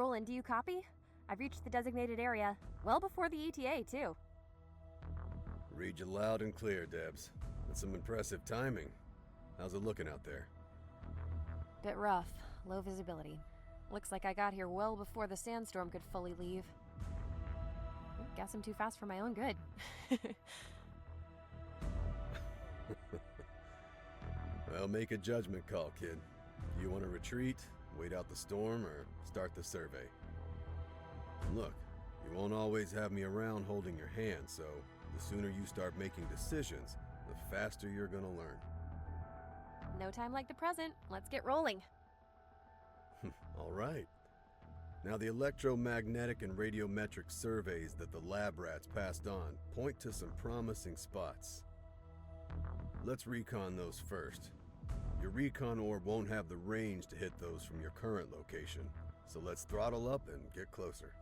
Roland, do you copy? I've reached the designated area, well before the ETA, too. Read you loud and clear, Debs. That's some impressive timing. How's it looking out there? Bit rough. Low visibility. Looks like I got here well before the sandstorm could fully leave. Guess I'm too fast for my own good. Well, make a judgment call, kid. Do you want to retreat, wait out the storm, or start the survey? And look, you won't always have me around holding your hand, so the sooner you start making decisions, the faster you're gonna learn. No time like the present. Let's get rolling. All right. Now, the electromagnetic and radiometric surveys that the lab rats passed on point to some promising spots. Let's recon those first. Your recon orb won't have the range to hit those from your current location, so let's throttle up and get closer.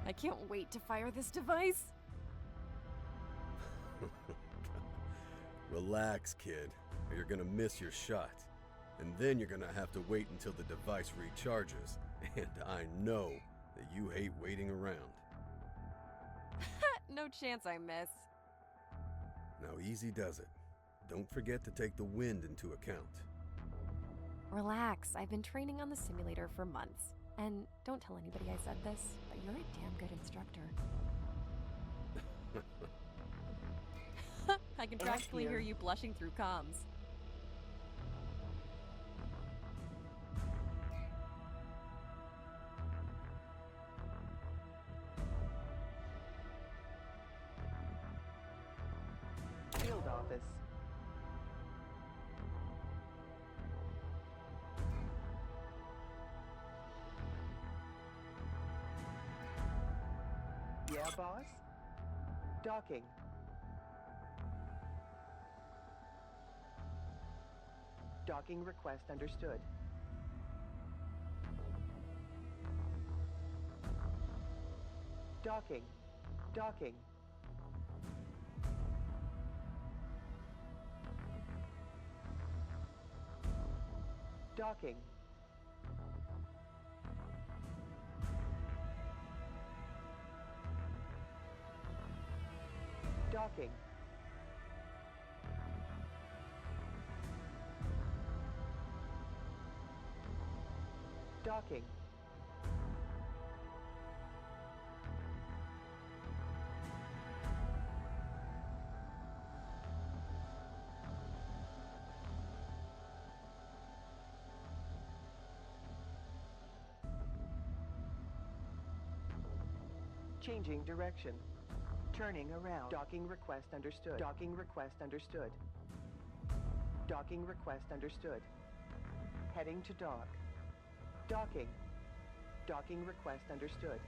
I can't wait to fire this device. Relax, kid, or you're gonna miss your shot. And then you're gonna have to wait until the device recharges. And I know that you hate waiting around. No chance I miss. Now easy does it. Don't forget to take the wind into account. Relax, I've been training on the simulator for months. And don't tell anybody I said this, but you're a damn good instructor. I can practically hear you blushing through comms. Field office. Yeah, boss? Docking. Docking request understood. Docking. Docking. Docking. Docking. Docking. Changing direction. Turning around. Docking request understood. Docking request understood. Docking request understood. Heading to dock. Docking. Docking request understood.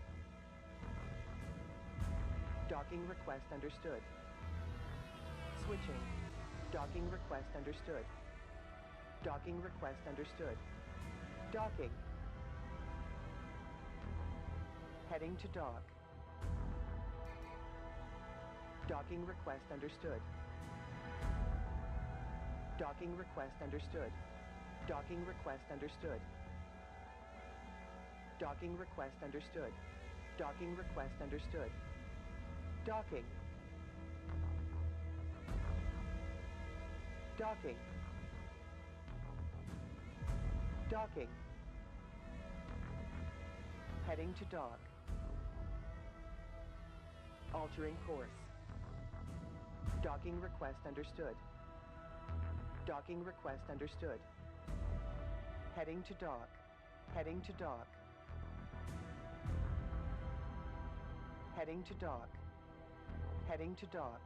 Docking request understood. Switching. Docking request understood. Docking request understood. Docking. Heading to dock. Docking request understood. Docking request understood. Docking request understood. Docking request understood. Docking request understood. Docking. Docking. Docking. Heading to dock. Altering course. Docking request understood. Docking request understood. Heading to dock. Heading to dock. Heading to dock. Heading to dock.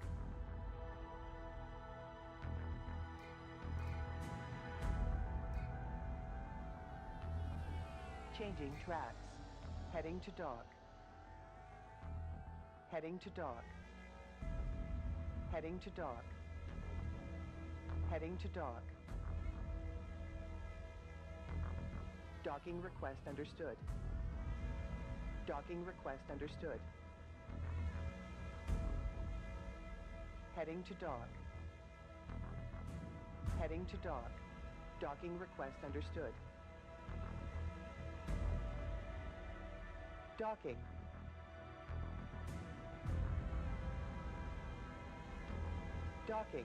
Changing tracks. Heading to dock. Heading to dock. Heading to dock. Heading to dock. Docking request understood. Docking request understood. Heading to dock. Heading to dock. Docking request understood. Docking. Docking.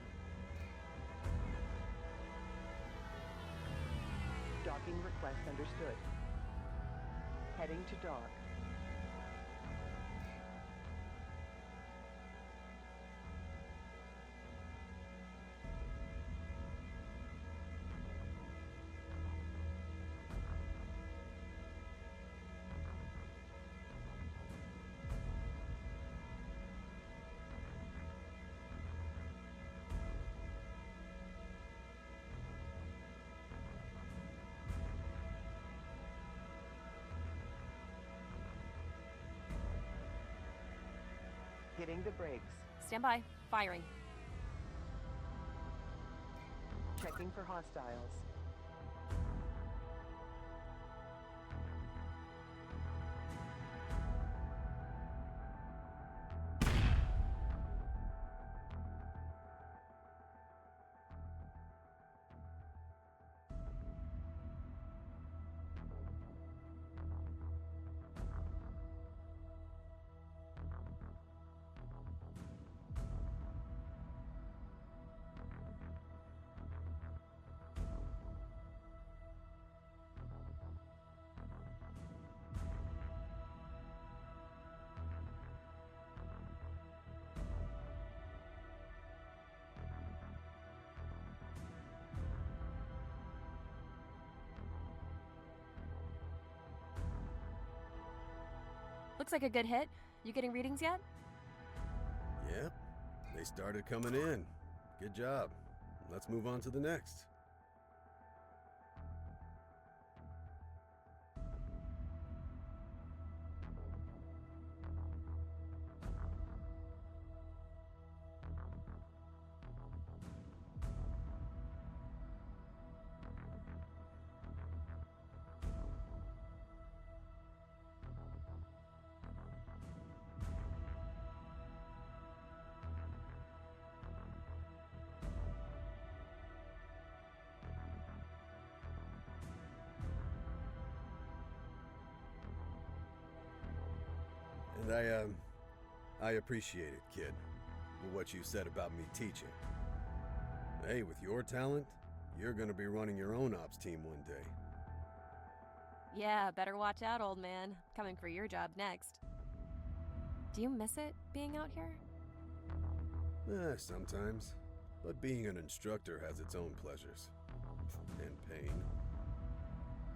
Docking request understood. Heading to dock. Hitting the brakes. Stand by. Firing. Checking for hostiles. Looks like a good hit. You getting readings yet? Yep, they started coming in. Good job. Let's move on to the next. And I appreciate it, kid, for what you said about me teaching. Hey, with your talent, you're gonna be running your own ops team one day. Yeah, better watch out, old man. Coming for your job next. Do you miss it, being out here? Sometimes. But being an instructor has its own pleasures. And pain.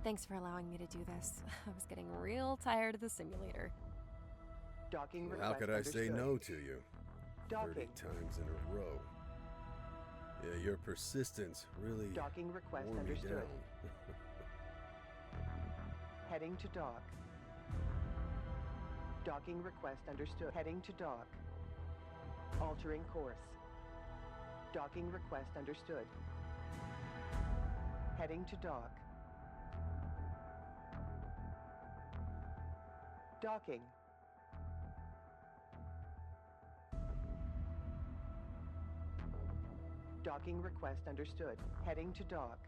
Thanks for allowing me to do this. I was getting real tired of the simulator. Docking request How could I say understood. no to you? 30 Docking. times in a row. Yeah, your persistence really Docking request wore me understood. down. Heading to dock. Docking request understood. Heading to dock. Altering course. Docking request understood. Heading to dock. Docking. Docking request understood. Heading to dock.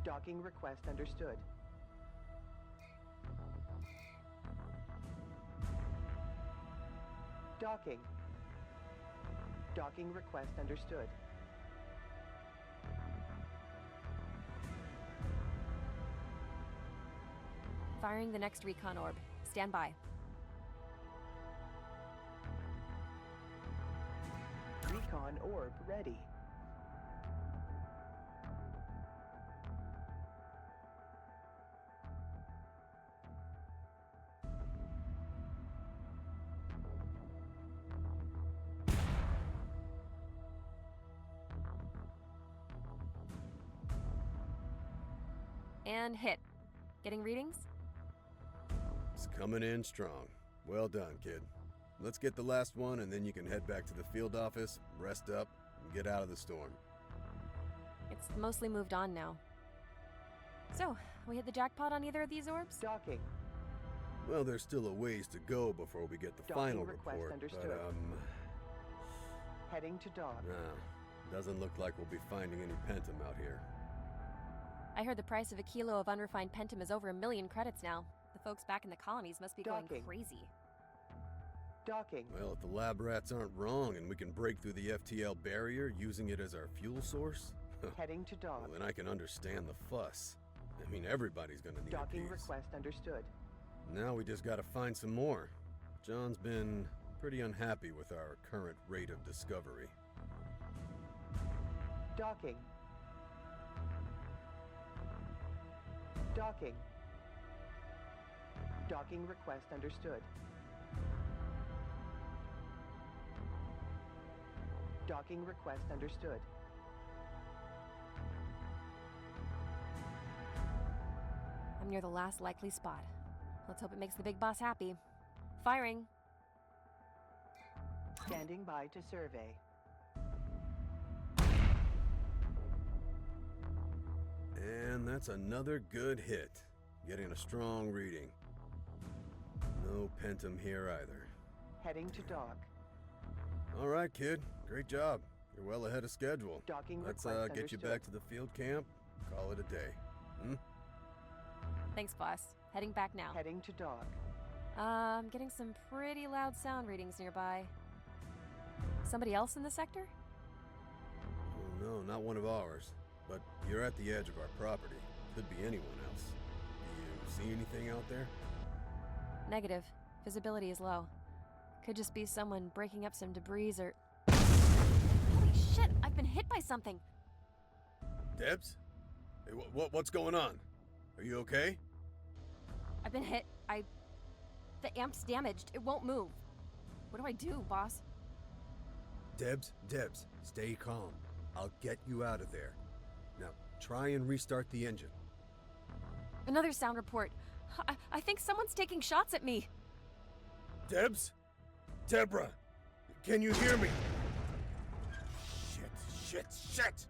Docking request understood. Docking. Docking request understood. Firing the next recon orb. Stand by. Recon orb ready. And hit. Getting readings? It's coming in strong. Well done, kid. Let's get the last one, and then you can head back to the field office, rest up, and get out of the storm. It's mostly moved on now. So, we hit the jackpot on either of these orbs? Docking. Well, there's still a ways to go before we get the Docking final request report, understood. Heading to dock. nah, doesn't look like we'll be finding any pentum out here. I heard the price of a kilo of unrefined pentum is over 1 million credits now. The folks back in the colonies must be going Docking. crazy. Docking. Well, if the lab rats aren't wrong and we can break through the FTL barrier using it as our fuel source, Heading to dock. well, then I can understand the fuss. I mean, everybody's gonna need Docking these. request understood. Now we just gotta find some more. John's been pretty unhappy with our current rate of discovery. Docking. Docking. Docking request understood. Docking request understood. I'm near the last likely spot. Let's hope it makes the big boss happy. Firing. Standing by to survey. And that's another good hit. Getting a strong reading. No pentum here either. Heading to dock. All right, kid. Great job. You're well ahead of schedule. Docking Let's request get you understood. back to the field camp. Call it a day. Thanks, boss. Heading back now. Heading to dock. I'm getting some pretty loud sound readings nearby. Somebody else in the sector? Oh, no, not one of ours. But you're at the edge of our property. Could be anyone else. Do you see anything out there? Negative. Visibility is low. Could just be someone breaking up some debris or... Holy shit! I've been hit by something! Debs? Hey, what's going on? Are you okay? I've been hit. The amp's damaged. It won't move. What do I do, boss? Debs, stay calm. I'll get you out of there. Now, try and restart the engine. Another sound report. I think someone's taking shots at me. Debs? Deborah! Can you hear me? Shit!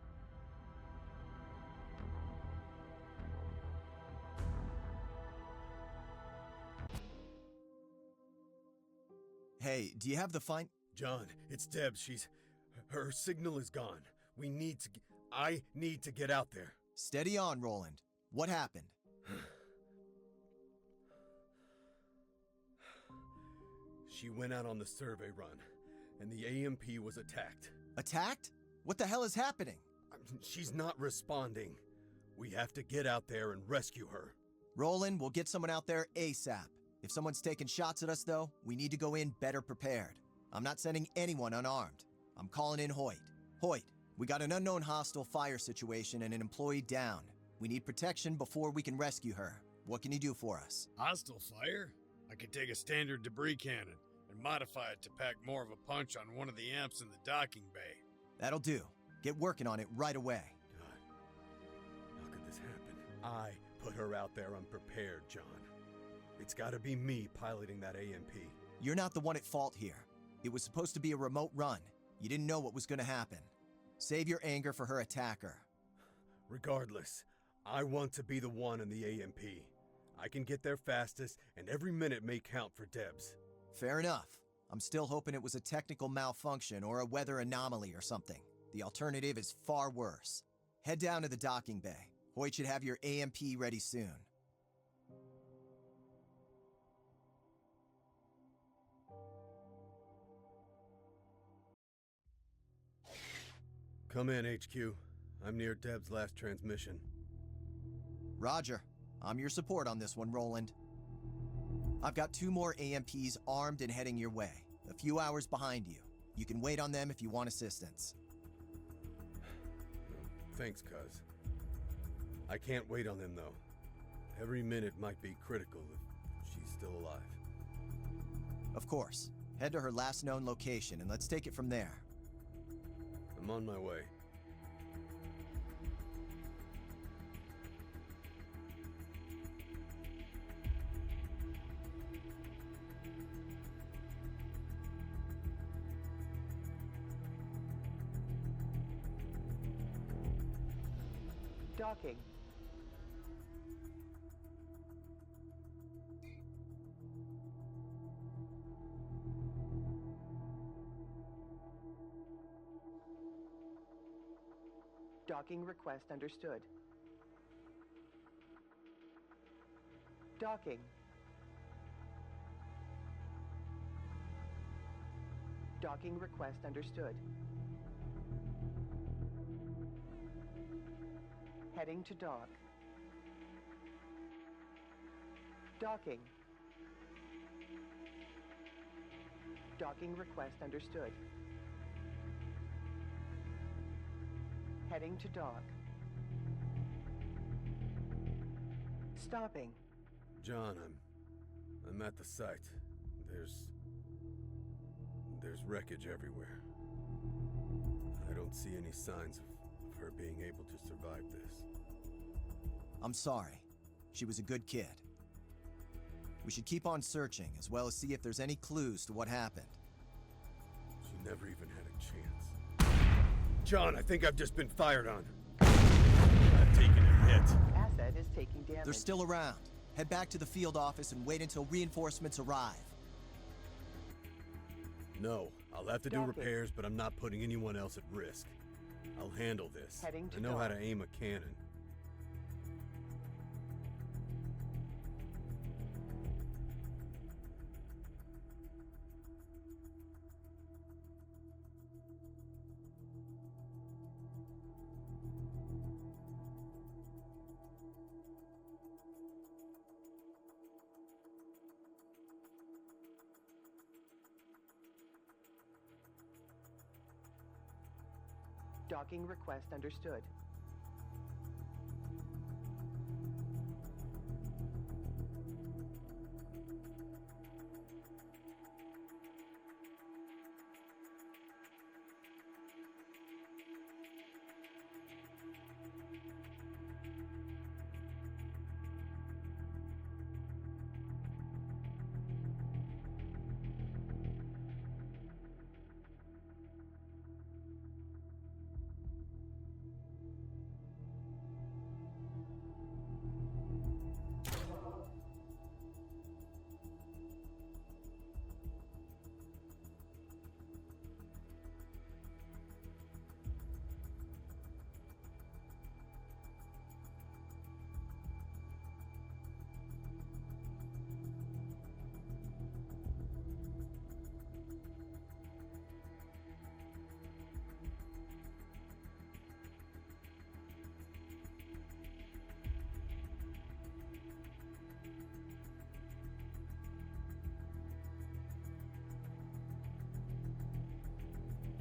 Hey, do you have the find? John, it's Debs. Her signal is gone. I need to get out there. Steady on, Roland. What happened? She went out on the survey run, and the AMP was attacked. Attacked? What the hell is happening? She's not responding. We have to get out there and rescue her. Roland, we'll get someone out there ASAP. If someone's taking shots at us, though, we need to go in better prepared. I'm not sending anyone unarmed. I'm calling in Hoyt. Hoyt, we got an unknown hostile fire situation and an employee down. We need protection before we can rescue her. What can you do for us? Hostile fire? I could take a standard debris cannon and modify it to pack more of a punch on one of the amps in the docking bay. That'll do. Get working on it right away. God, how could this happen? I put her out there unprepared, John. It's gotta be me piloting that AMP. You're not the one at fault here. It was supposed to be a remote run. You didn't know what was gonna happen. Save your anger for her attacker. Regardless, I want to be the one in the AMP. I can get there fastest, and every minute may count for Debs. Fair enough. I'm still hoping it was a technical malfunction or a weather anomaly or something. The alternative is far worse. Head down to the docking bay. Hoyt should have your AMP ready soon. Come in, HQ. I'm near Deb's last transmission. Roger. I'm your support on this one, Roland. I've got 2 more AMPs armed and heading your way. A few hours behind you. You can wait on them if you want assistance. Thanks, cuz. I can't wait on them, though. Every minute might be critical if she's still alive. Of course. Head to her last known location and let's take it from there. I'm on my way. Docking. Docking request understood. Docking. Docking request understood. Heading to dock. Docking. Docking request understood. Heading to dock. Stopping. John, I'm at the site. There's wreckage everywhere. I don't see any signs of her being able to survive this. I'm sorry. She was a good kid. We should keep on searching, as well as see if there's any clues to what happened. She never even had a chance. John, I think I've just been fired on. I've taken a hit. Asset is taking damage. They're still around. Head back to the field office and wait until reinforcements arrive. No, I'll have to do Docking. repairs, but I'm not putting anyone else at risk. I'll handle this. Heading to I know how dock. to aim a cannon. Docking request understood.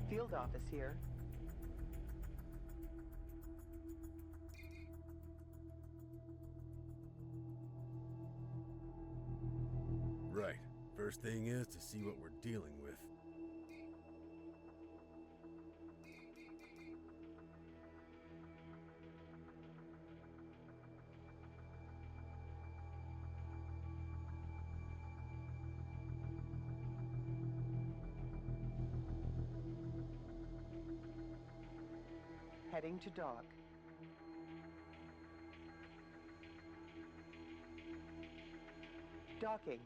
Field office here. Right. First thing is to see what we're dealing with. Heading to dock. Docking.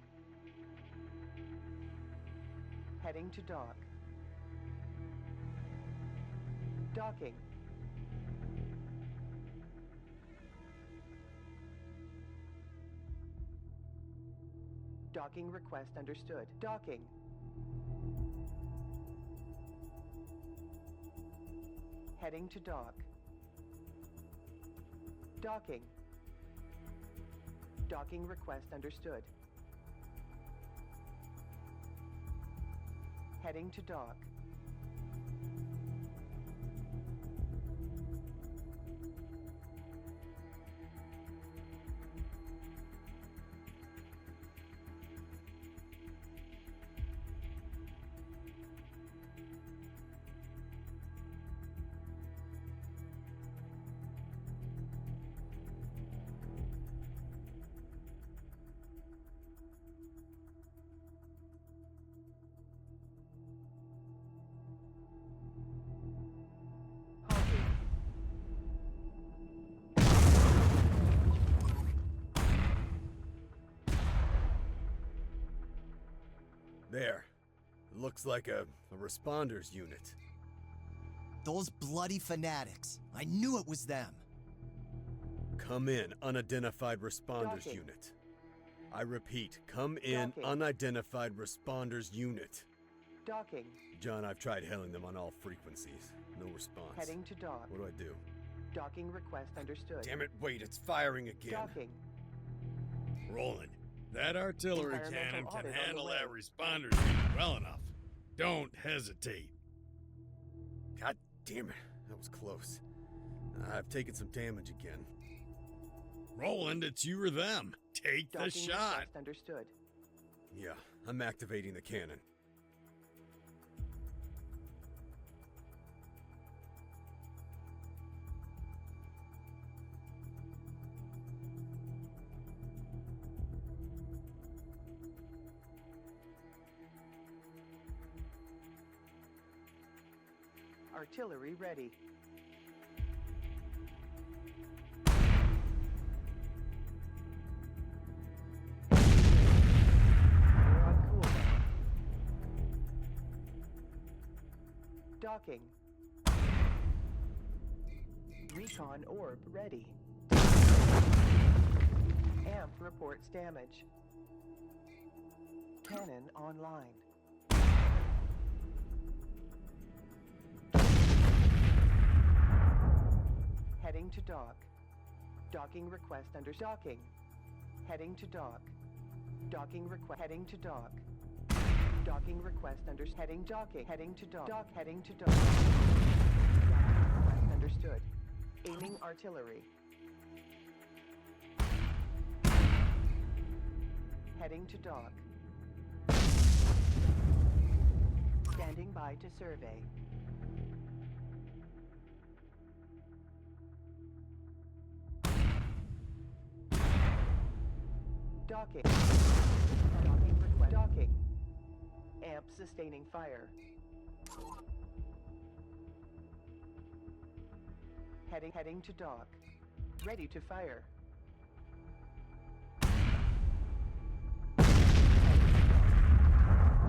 Heading to dock. Docking. Docking request understood. Docking. Heading to dock. Docking. Docking request understood. Heading to dock. There. Looks like a responders unit. Those bloody fanatics. I knew it was them. Come in, unidentified responders Docking. unit. I repeat, come in, Docking. unidentified responders unit. Docking. John, I've tried hailing them on all frequencies. No response. Heading to dock. What do I do? Docking request understood. Damn it, wait, it's firing again. Docking. Roland, that artillery Environmental cannon can audit on the handle way. that responders unit well enough. Don't hesitate. God damn it, that was close. I've taken some damage again. Roland, it's you or them. Take the Docking shot. request understood. Yeah, I'm activating the cannon. Artillery ready. We're on cooldown. Docking. Recon orb ready. AMP reports damage. Cannon online. Heading to dock. Docking request under docking. Heading to dock. Docking request heading to dock. Docking request under heading docking. Heading to dock. Dock heading to dock. Docking request understood. Aiming artillery. Heading to dock. Standing by to survey. Docking. Docking request. Docking. AMP sustaining fire. Heading to dock. Ready to fire.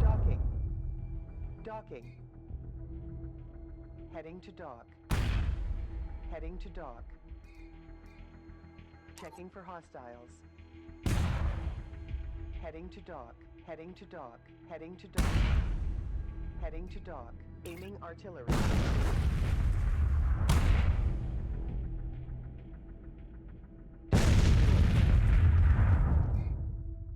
Docking. Docking. Heading to dock. Heading to dock. Checking for hostiles. Heading to dock. Heading to dock. Heading to dock. Heading to dock. Aiming artillery.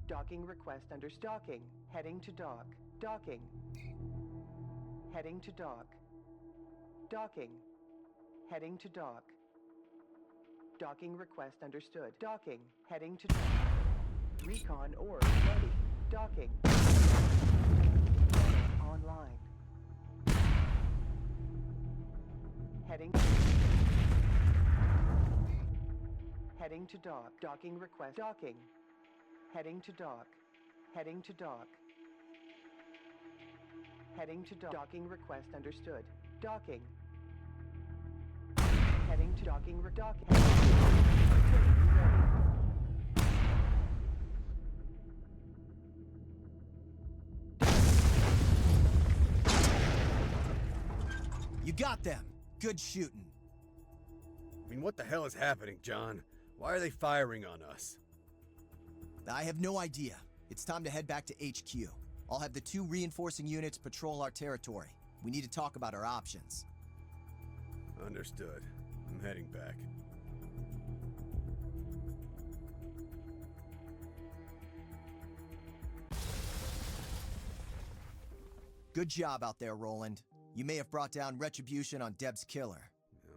Docking request under docking. Heading to dock. Docking. Heading to dock. Docking. Heading to dock. Docking request understood. Docking. Heading to dock. Recon orb ready. Docking. Online. Heading. Heading to dock. Docking request. Docking. Heading to dock. Heading to dock. Heading to dock. Docking request understood. Docking. Heading to docking. Docking. Artillery ready. You got them. Good shooting. I mean, what the hell is happening, John? Why are they firing on us? I have no idea. It's time to head back to HQ. I'll have the 2 reinforcing units patrol our territory. We need to talk about our options. Understood. I'm heading back. Good job out there, Roland. You may have brought down retribution on Deb's killer.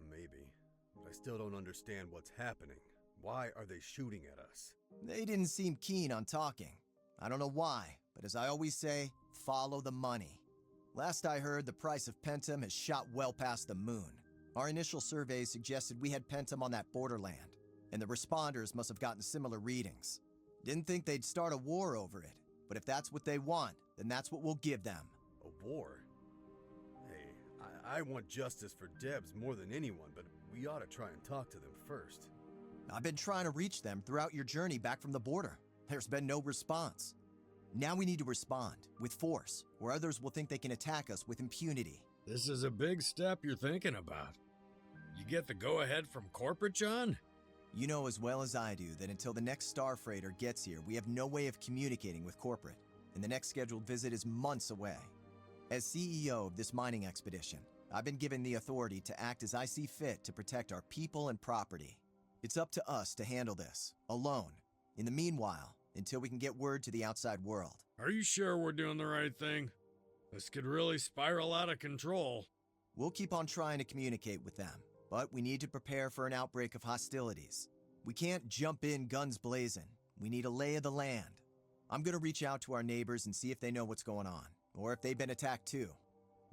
Maybe. But I still don't understand what's happening. Why are they shooting at us? They didn't seem keen on talking. I don't know why, but as I always say, follow the money. Last I heard, the price of Pentum has shot well past the moon. Our initial surveys suggested we had Pentum on that borderland, and the responders must have gotten similar readings. Didn't think they'd start a war over it, but if that's what they want, then that's what we'll give them. A war? Hey, I want justice for Debs more than anyone, but we ought to try and talk to them first. I've been trying to reach them throughout your journey back from the border. There's been no response. Now we need to respond, with force, or others will think they can attack us with impunity. This is a big step you're thinking about. You get the go-ahead from corporate, John? You know as well as I do that until the next star freighter gets here, we have no way of communicating with corporate, and the next scheduled visit is months away. As CEO of this mining expedition, I've been given the authority to act as I see fit to protect our people and property. It's up to us to handle this, alone. In the meanwhile, until we can get word to the outside world. Are you sure we're doing the right thing? This could really spiral out of control. We'll keep on trying to communicate with them, but we need to prepare for an outbreak of hostilities. We can't jump in guns blazing. We need a lay of the land. I'm gonna reach out to our neighbors and see if they know what's going on, or if they've been attacked too.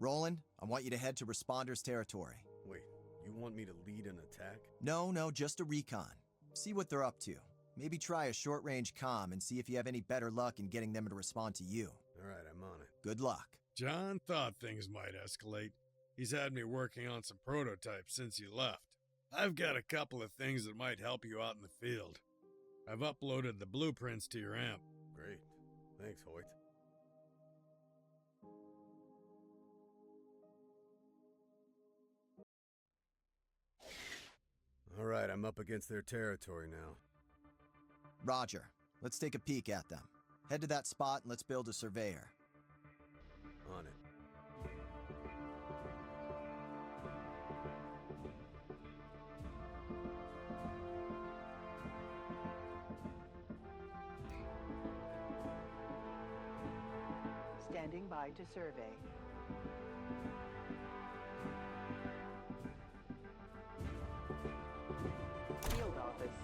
Roland, I want you to head to Responders territory. Wait, you want me to lead an attack? No, just a recon. See what they're up to. Maybe try a short-range comm and see if you have any better luck in getting them to respond to you. All right, I'm on it. Good luck. John thought things might escalate. He's had me working on some prototypes since you left. I've got a couple of things that might help you out in the field. I've uploaded the blueprints to your amp. Great. Thanks, Hoyt. All right, I'm up against their territory now. Roger. Let's take a peek at them. Head to that spot and let's build a surveyor. On it. Standing by to survey. Field office.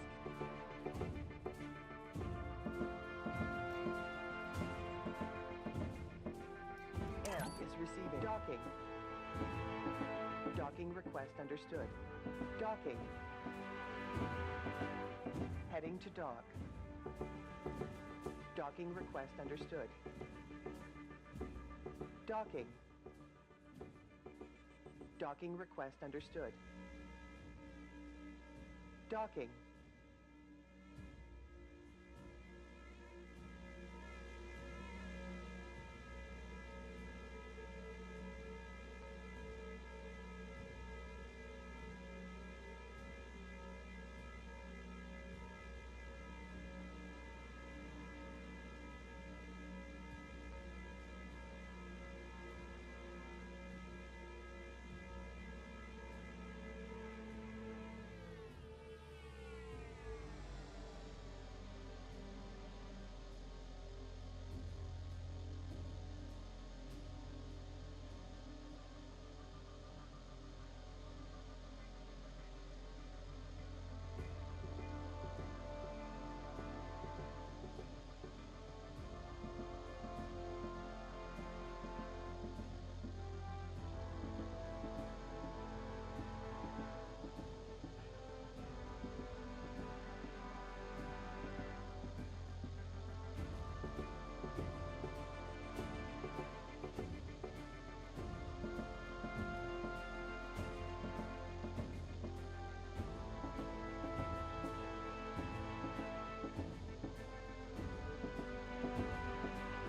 Air is receiving. Docking. Docking request understood. Docking. Heading to dock. Docking request understood. Docking. Docking request understood. Docking.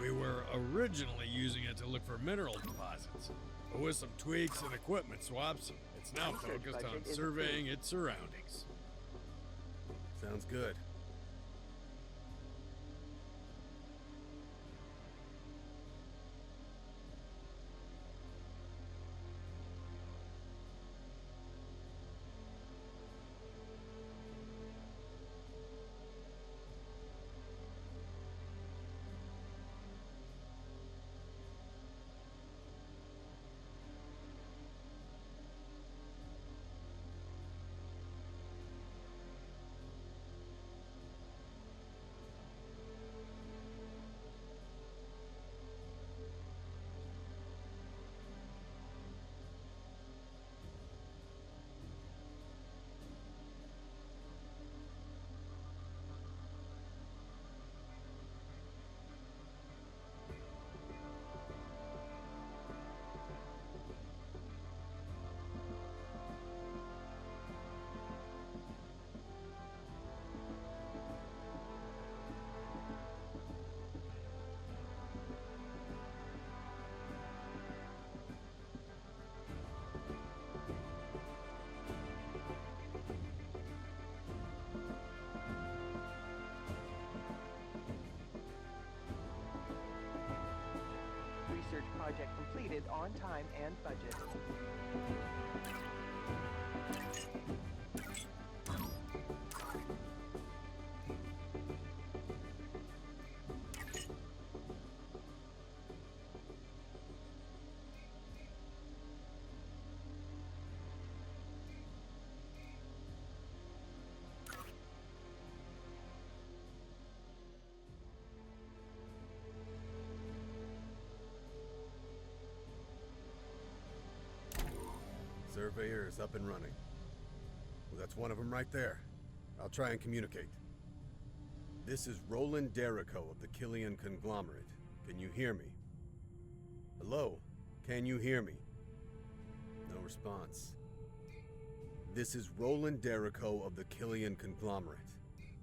We were originally using it to look for mineral deposits, but with some tweaks and equipment swaps, it's now focused on surveying its surroundings. Sounds good. Completed on time and budget. Surveyor is up and running. Well, that's one of them right there. I'll try and communicate. This is Roland Derrico of the Killian Conglomerate. Can you hear me? Hello? Can you hear me? No response. This is Roland Derrico of the Killian Conglomerate.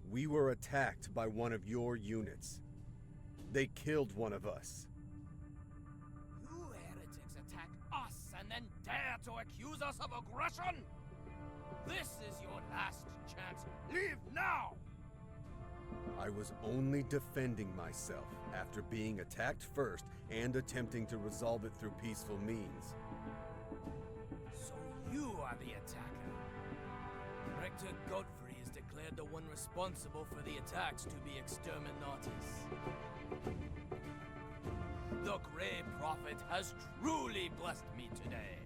We were attacked by one of your units. They killed one of us. You heretics attack us and then dare to accuse us of aggression? This is your last chance. Leave now! I was only defending myself after being attacked first and attempting to resolve it through peaceful means. So you are the attacker. Rector Godfrey is declared the one responsible for the attacks to be exterminatus. The Grey Prophet has truly blessed me today.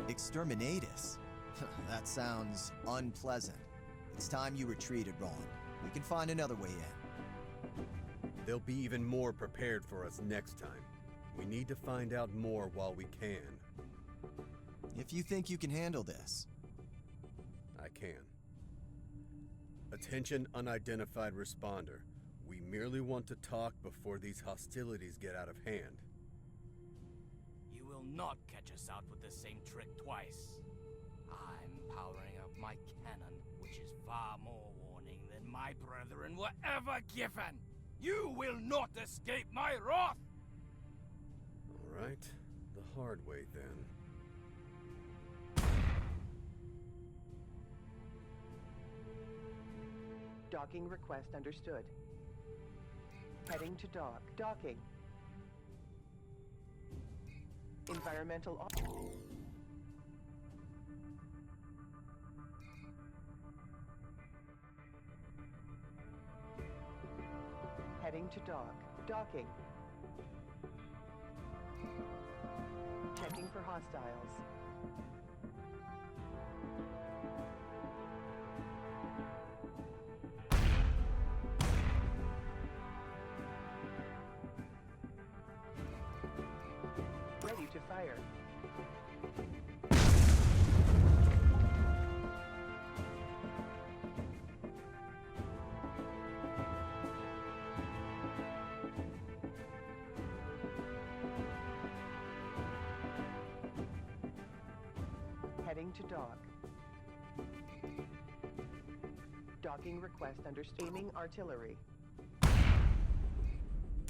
Exterminatus? That sounds unpleasant. It's time you retreated, Roland. We can find another way in. They'll be even more prepared for us next time. We need to find out more while we can. If you think you can handle this. I can. Attention, unidentified responder. We merely want to talk before these hostilities get out of hand. You will not catch us out with the same trick twice. I'm powering up my cannon, which is far more warning than my brethren were ever given. You will not escape my wrath! All right, the hard way then. Docking request understood. Heading to dock. Docking. Environmental Heading to dock. Docking. Checking for hostiles. Ready to fire. Heading to dock. Docking request under aiming artillery.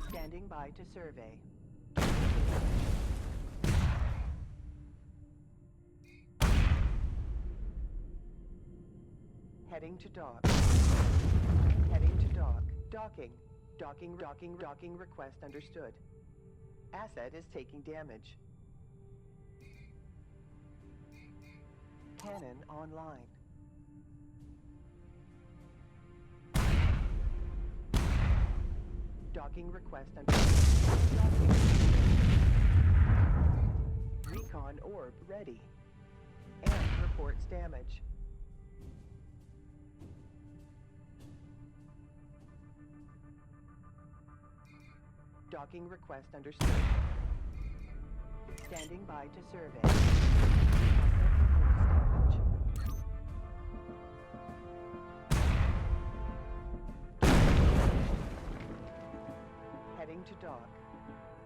Standing by to survey. Heading to dock. Heading to dock. Docking. Docking request understood. Asset is taking damage. Cannon online. Docking request understood. Docking. Recon orb ready. And reports damage. Docking request understood. Standing by to survey. Heading to dock.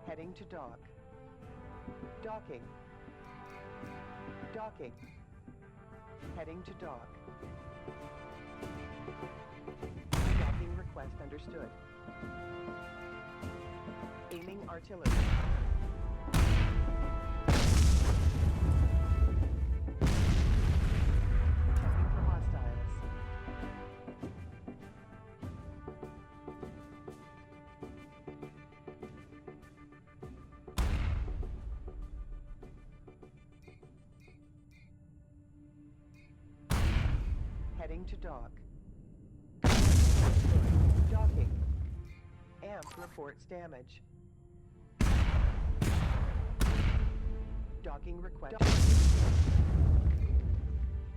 Heading to dock. Docking. Docking. Heading to dock. Docking request understood. Aiming artillery. Checking for hostiles. to dock. Docking. AMP reports damage. Docking request.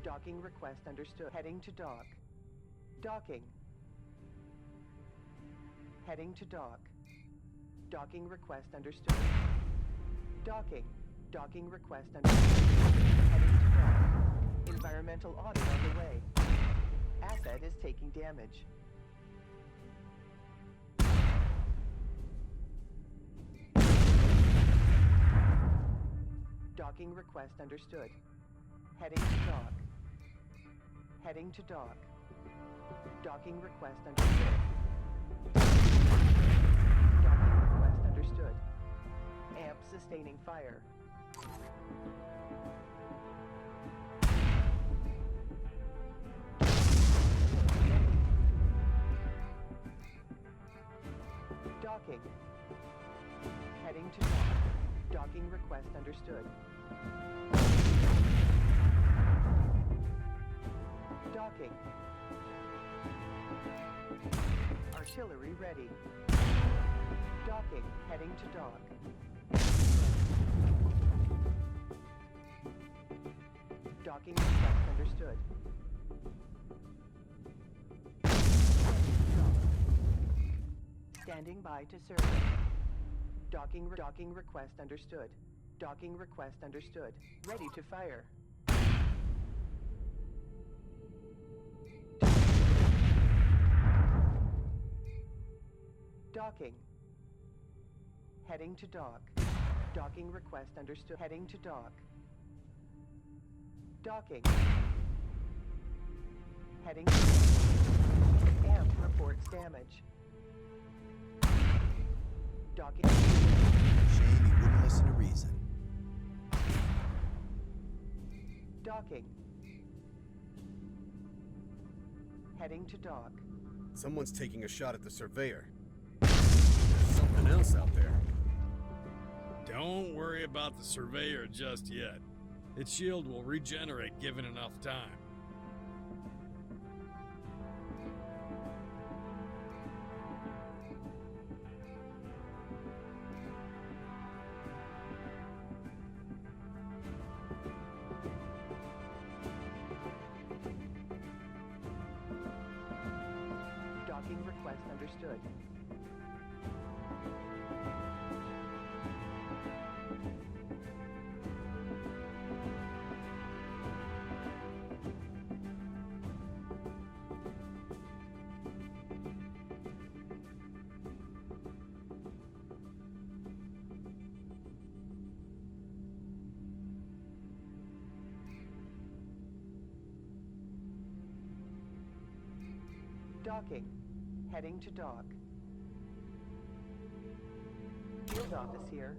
Docking request understood. Heading to dock. Docking. Heading to dock. Docking request understood. Docking. Docking request understood. Heading to dock. Environmental audit on the way. Asset is taking damage. Docking request understood. Heading to dock. Heading to dock. Docking request understood. Docking request understood. AMP sustaining fire. Docking. Heading to dock. Docking request understood. Docking. Artillery ready. Docking. Heading to dock. Docking request understood. Standing by to serve. Docking request understood. Docking request understood. Ready to fire. Docking. Heading to dock. Docking request understood. Heading to dock. Docking. Heading to dock. AMP reports damage. Docking. Shame he wouldn't listen to reason. Docking. Heading to dock. Someone's taking a shot at the surveyor. There's something else out there. Don't worry about the surveyor just yet. Its shield will regenerate given enough time. Docking request understood. Docking. Heading to dock. Field office here.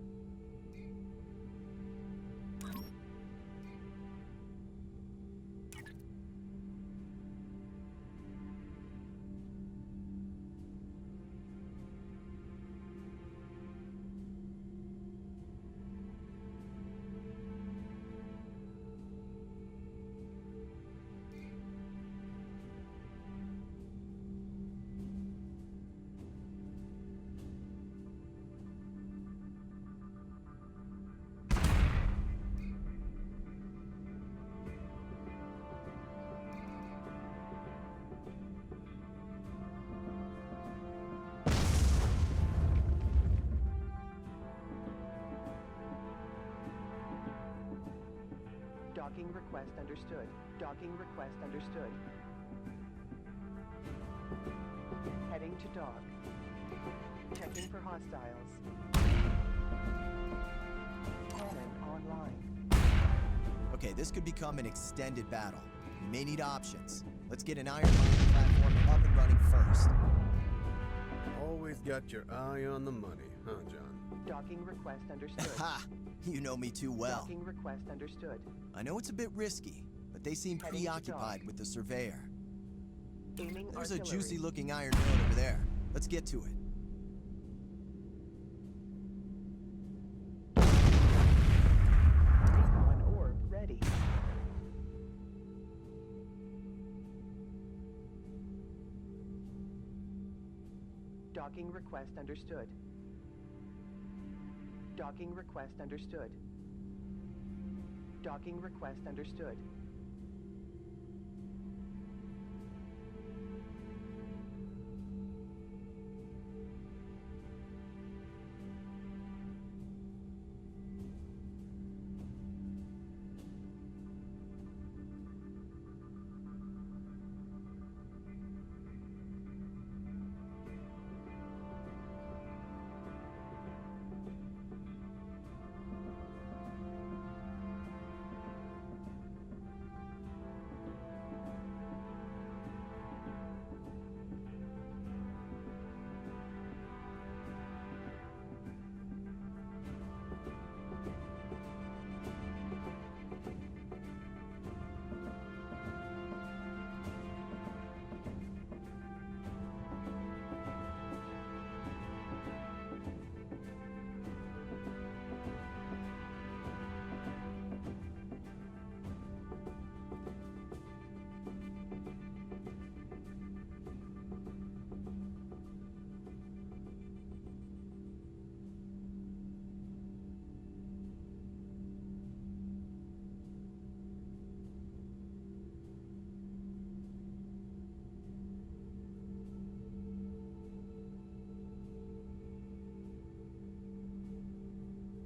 Docking request understood. Docking request understood. Heading to dock. Checking for hostiles. Cannon online. Okay, this could become an extended battle. We may need options. Let's get an iron mining platform up and running first. Always got your eye on the money, huh, John? Docking request understood. Ha! You know me too well. Docking request understood. I know it's a bit risky, but they seem Heading to preoccupied dock. with the surveyor. Aiming There's a artillery. juicy-looking iron node over there. Let's get to it. Recon orb ready. Docking request understood. Docking request understood. Docking request understood.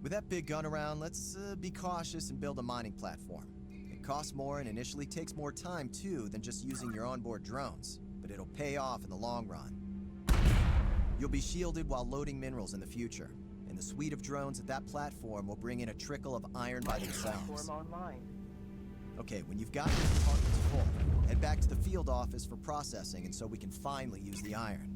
With that big gun around, let's be cautious and build a mining platform. It costs more and initially takes more time too than just using your onboard drones, but it'll pay off in the long run. You'll be shielded while loading minerals in the future, and the suite of drones at that platform will bring in a trickle of iron by themselves. Platform online. Okay, when you've got your compartments full, head back to the field office for processing and so we can finally use the iron.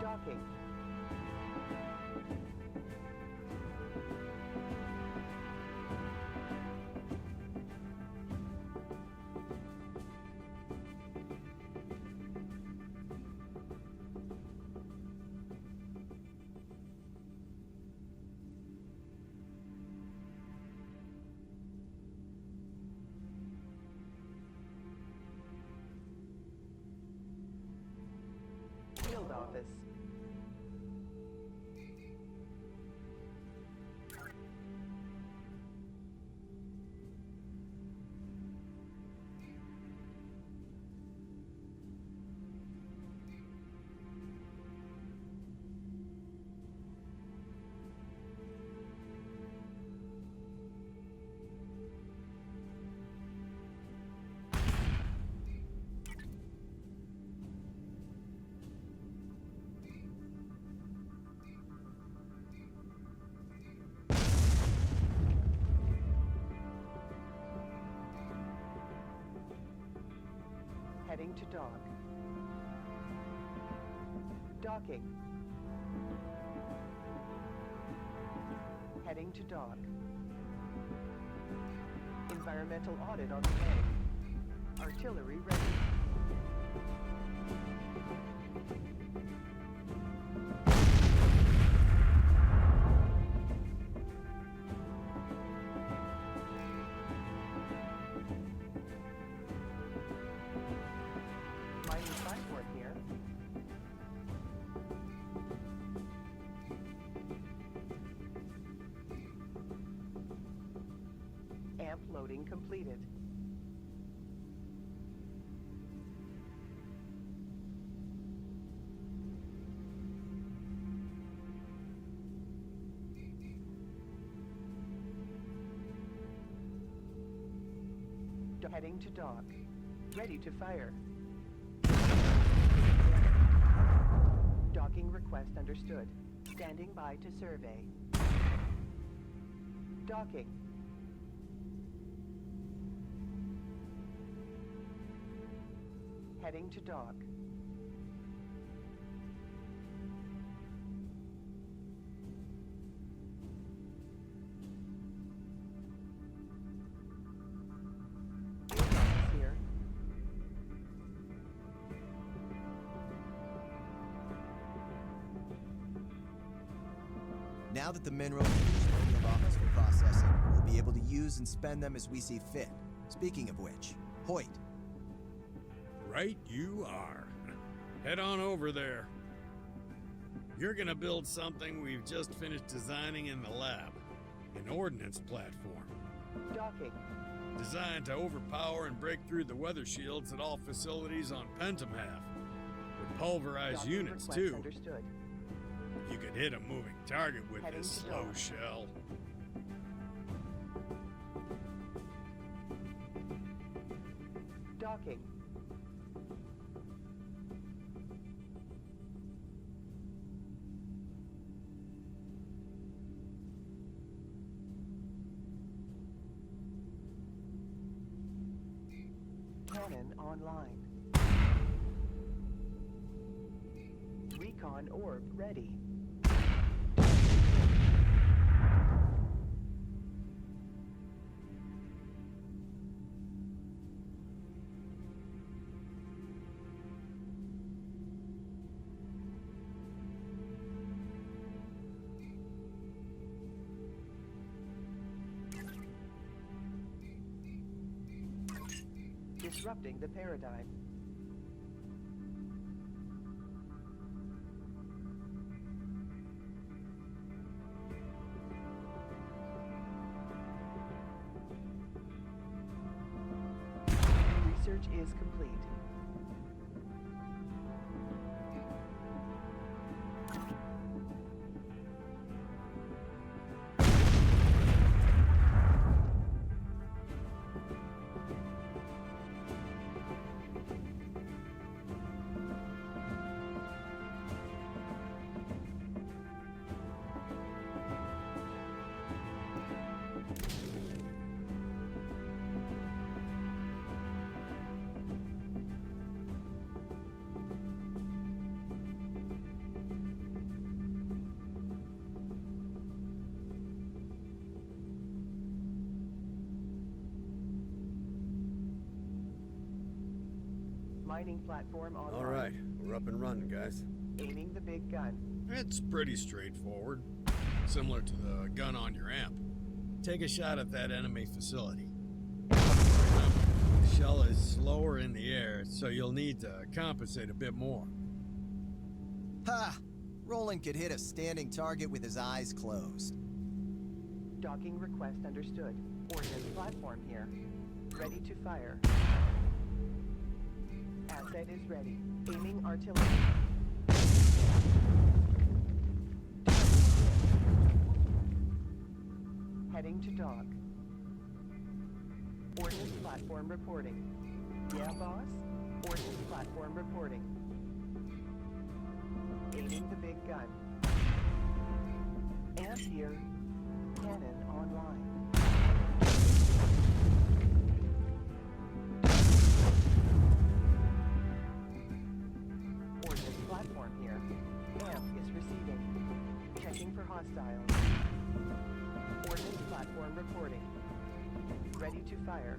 Docking. Field office. Heading to dock. Docking. Heading to dock. Environmental audit on the way. Artillery ready. Mining platform here. Amp loading completed. Heading to dock. Ready to fire. Docking request understood. Standing by to survey. Docking. Heading to dock. Here. Now that the minerals have reached the field office for processing, we'll be able to use and spend them as we see fit. Speaking of which, Hoyt. Right you are. Head on over there. You're gonna build something we've just finished designing in the lab. An ordnance platform. Docking. Designed to overpower and break through the weather shields at all facilities on Pentam have. With pulverized Docking units, request too. Understood. You could hit a moving target with Heading this to slow dock. shell. Docking. Cannon online. Recon orb ready. Disrupting the paradigm. Research is complete. Mining platform online. All right, we're up and running, guys. Aiming the big gun. It's pretty straightforward. Similar to the gun on your amp. Take a shot at that enemy facility. Remember, the shell is slower in the air, so you'll need to compensate a bit more. Ha! Roland could hit a standing target with his eyes closed. Docking request understood. Ordnance platform here. Ready to fire. Asset is ready. Aiming artillery. Heading to dock. Ordnance platform reporting. Yeah, boss? Ordnance platform reporting. Aiming the big gun. Amp here. Cannon online. Ordnance platform here. Amp is receiving. Checking for hostiles. Ordnance platform reporting. Ready to fire.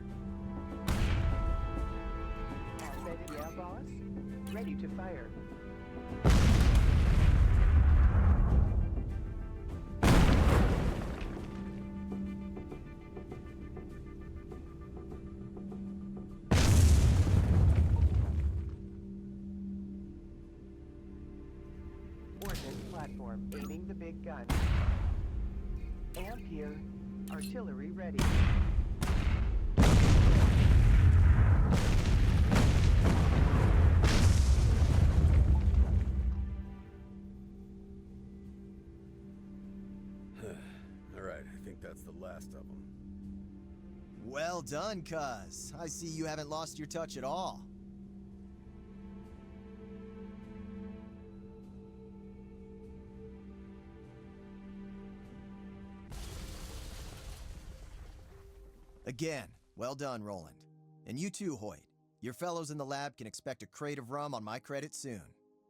Asset, yeah, boss? Ready to fire. Ordnance platform, aiming the big gun. Amp here, artillery ready. All right, I think that's the last of them. Well done, cuz. I see you haven't lost your touch at all. Again, well done, Roland. And you too, Hoyt. Your fellows in the lab can expect a crate of rum on my credit soon.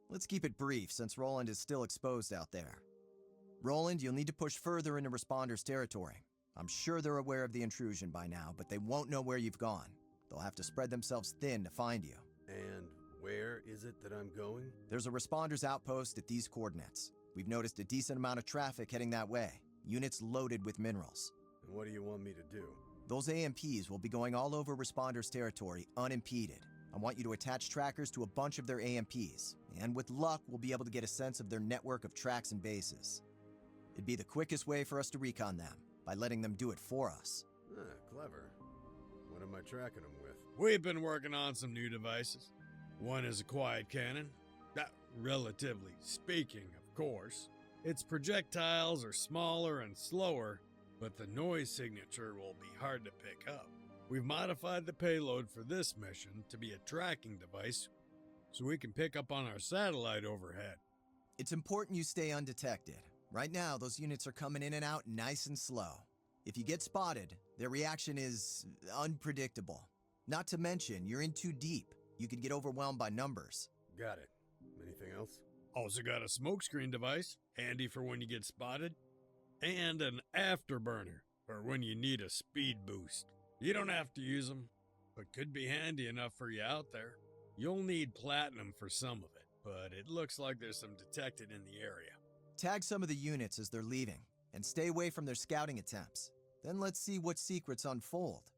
Let's keep it brief since Roland is still exposed out there. Roland, you'll need to push further into responders' territory. I'm sure they're aware of the intrusion by now, but they won't know where you've gone. They'll have to spread themselves thin to find you. And where is it that I'm going? There's a responders outpost at these coordinates. We've noticed a decent amount of traffic heading that way. Units loaded with minerals. And what do you want me to do? Those AMPs will be going all over responders' territory unimpeded. I want you to attach trackers to a bunch of their AMPs, and with luck, we'll be able to get a sense of their network of tracks and bases. It'd be the quickest way for us to recon them, by letting them do it for us. Ah, clever. What am I tracking them with? We've been working on some new devices. One is a quiet cannon. Relatively speaking, of course. Its projectiles are smaller and slower, but the noise signature will be hard to pick up. We've modified the payload for this mission to be a tracking device so we can pick up on our satellite overhead. It's important you stay undetected. Right now, those units are coming in and out nice and slow. If you get spotted, their reaction is unpredictable. Not to mention, you're in too deep. You could get overwhelmed by numbers. Got it. Anything else? Also got a smokescreen device, handy for when you get spotted, and an afterburner for when you need a speed boost. You don't have to use them, but could be handy enough for you out there. You'll need platinum for some of it, but it looks like there's some detected in the area. Tag some of the units as they're leaving, and stay away from their scouting attempts. Then let's see what secrets unfold.